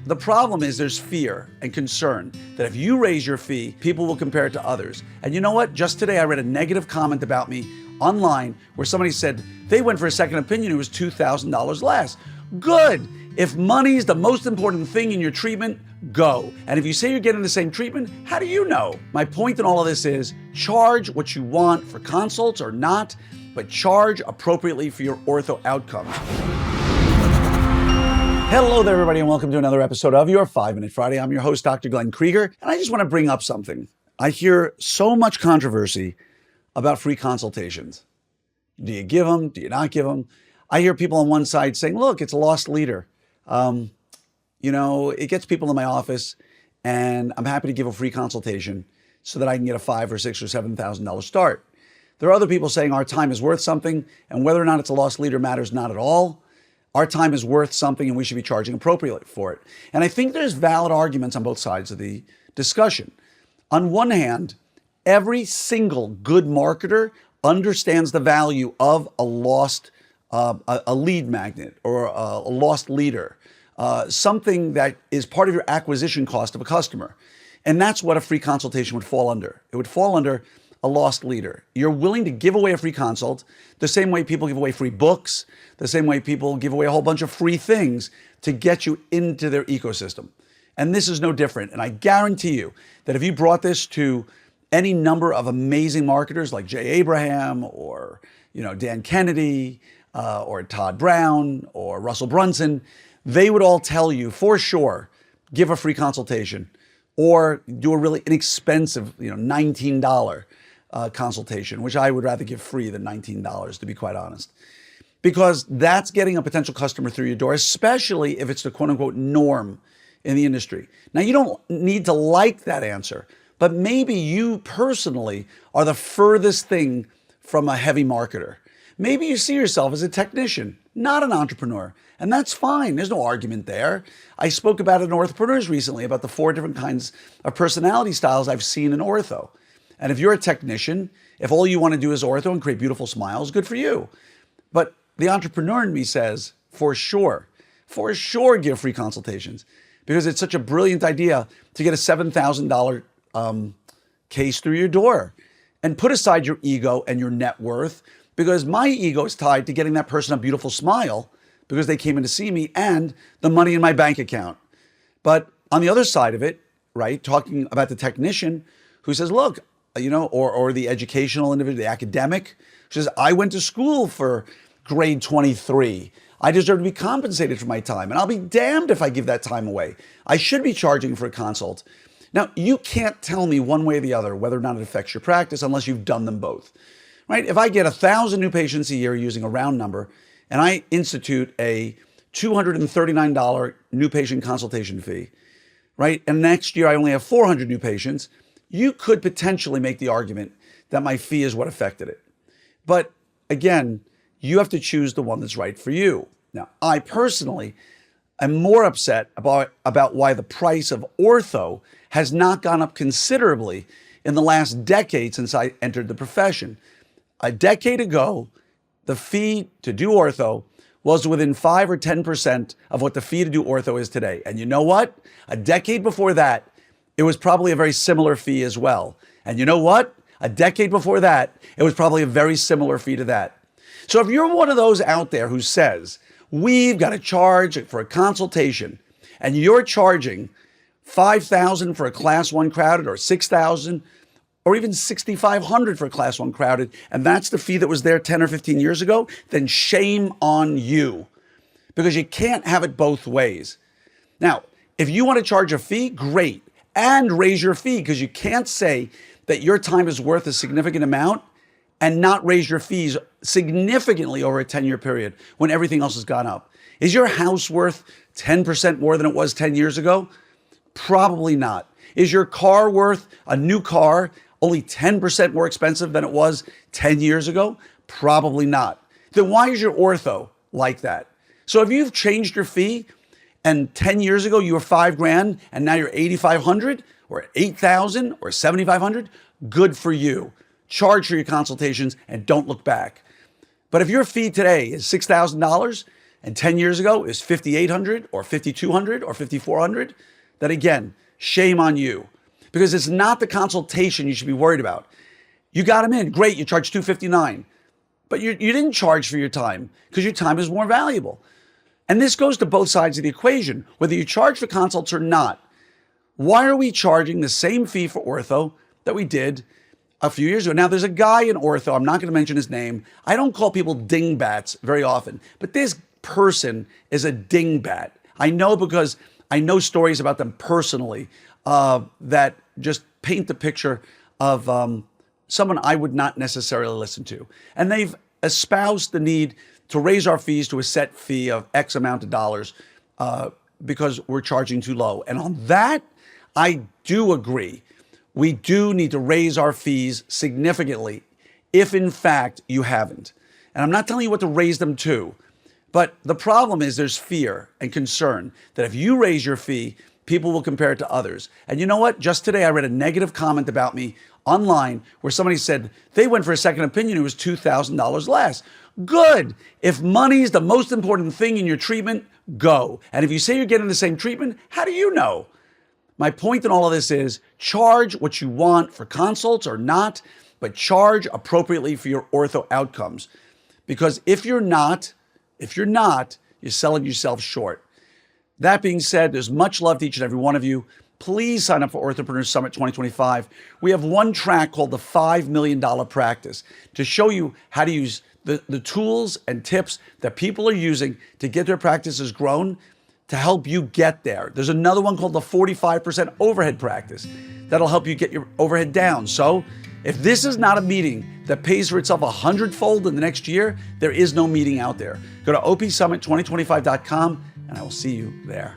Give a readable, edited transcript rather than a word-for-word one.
The problem is there's fear and concern that if you raise your fee, people will compare it to others. And you know what? Just today I read a negative comment about me online where somebody said they went for a second opinion, it was $2,000 less. Good. If money's the most important thing in your treatment, go. And if you say you're getting the same treatment, how do you know? My point in all of this is charge what you want for consults or not, but charge appropriately for your ortho outcomes. Hello there, everybody, and welcome to another episode of your 5-Minute Friday. I'm your host, Dr. Glenn Krieger, and I just want to bring up something. I hear so much controversy about free consultations. Do you give them? Do you not give them? I hear people on one side saying, look, it's a lost leader. It gets people in my office, and I'm happy to give a free consultation so that I can get a $5,000 or $6,000 or $7,000 start. There are other people saying our time is worth something, and whether or not it's a lost leader matters not at all. Our time is worth something, and we should be charging appropriately for it. And I think there's valid arguments on both sides of the discussion. On one hand, every single good marketer understands the value of a lead magnet or a lost leader, something that is part of your acquisition cost of a customer. And that's what a free consultation would fall under. It would fall under a lost leader. You're willing to give away a free consult the same way people give away free books, the same way people give away a whole bunch of free things to get you into their ecosystem. And this is no different. And I guarantee you that if you brought this to any number of amazing marketers like Jay Abraham or Dan Kennedy or Todd Brown or Russell Brunson, they would all tell you for sure, give a free consultation or do a really inexpensive, $19 consultation, which I would rather give free than $19, to be quite honest. Because that's getting a potential customer through your door, especially if it's the quote unquote norm in the industry. Now, you don't need to like that answer, but maybe you personally are the furthest thing from a heavy marketer. Maybe you see yourself as a technician, not an entrepreneur, and that's fine. There's no argument there. I spoke about it in Orthopreneurs recently about the 4 different kinds of personality styles I've seen in ortho. And if you're a technician, if all you want to do is ortho and create beautiful smiles, good for you. But the entrepreneur in me says, for sure, give free consultations because it's such a brilliant idea to get a $7,000 case through your door. And put aside your ego and your net worth, because my ego is tied to getting that person a beautiful smile because they came in to see me and the money in my bank account. But on the other side of it, right, talking about the technician who says, look, or the educational individual, the academic, who says, I went to school for grade 23. I deserve to be compensated for my time, and I'll be damned if I give that time away. I should be charging for a consult. Now, you can't tell me one way or the other whether or not it affects your practice unless you've done them both, right? If I get 1,000 new patients a year using a round number, and I institute a $239 new patient consultation fee, right? And next year I only have 400 new patients, you could potentially make the argument that my fee is what affected it. But again, you have to choose the one that's right for you. Now, I personally am more upset about why the price of ortho has not gone up considerably in the last decade since I entered the profession. A decade ago, the fee to do ortho was within 5 or 10% of what the fee to do ortho is today. And you know what? A decade before that, it was probably a very similar fee as well. And you know what? A decade before that, it was probably a very similar fee to that. So if you're one of those out there who says, we've got to charge for a consultation, and you're charging $5,000 for a class 1 crowded or $6,000 or even $6,500 for a class 1 crowded, and that's the fee that was there 10 or 15 years ago, then shame on you, because you can't have it both ways. Now, if you want to charge a fee, great, and raise your fee, because you can't say that your time is worth a significant amount and not raise your fees significantly over a 10-year period when everything else has gone up. Is your house worth 10% more than it was 10 years ago? Probably not. Is your car worth, a new car, only 10% more expensive than it was 10 years ago? Probably not. Then why is your ortho like that? So if you've changed your fee and 10 years ago you were $5,000 and now you're $8,500 or $8,000 or $7,500, good for you. Charge for your consultations and don't look back. But if your fee today is $6,000, and 10 years ago is 5,800 or 5,200 or 5,400, then again, shame on you. Because it's not the consultation you should be worried about. You got them in, great, you charge $259. But you didn't charge for your time because your time is more valuable. And this goes to both sides of the equation, whether you charge for consults or not. Why are we charging the same fee for ortho that we did a few years ago? Now, there's a guy in ortho, I'm not going to mention his name. I don't call people dingbats very often, but this person is a dingbat. I know because I know stories about them personally that just paint the picture of someone I would not necessarily listen to. And they've espoused the need to raise our fees to a set fee of X amount of dollars because we're charging too low. And on that, I do agree. We do need to raise our fees significantly if in fact you haven't. And I'm not telling you what to raise them to, but the problem is there's fear and concern that if you raise your fee, people will compare it to others. And you know what? Just today, I read a negative comment about me online where somebody said they went for a second opinion. It was $2,000 less. Good. If money is the most important thing in your treatment, go. And if you say you're getting the same treatment, how do you know? My point in all of this is charge what you want for consults or not, but charge appropriately for your ortho outcomes. Because if you're not, you're selling yourself short. That being said, there's much love to each and every one of you. Please sign up for Orthopreneurs Summit 2025. We have one track called the $5 Million Practice to show you how to use the tools and tips that people are using to get their practices grown to help you get there. There's another one called the 45% Overhead Practice that'll help you get your overhead down. So if this is not a meeting that pays for itself 100-fold in the next year, there is no meeting out there. Go to opsummit2025.com and I will see you there.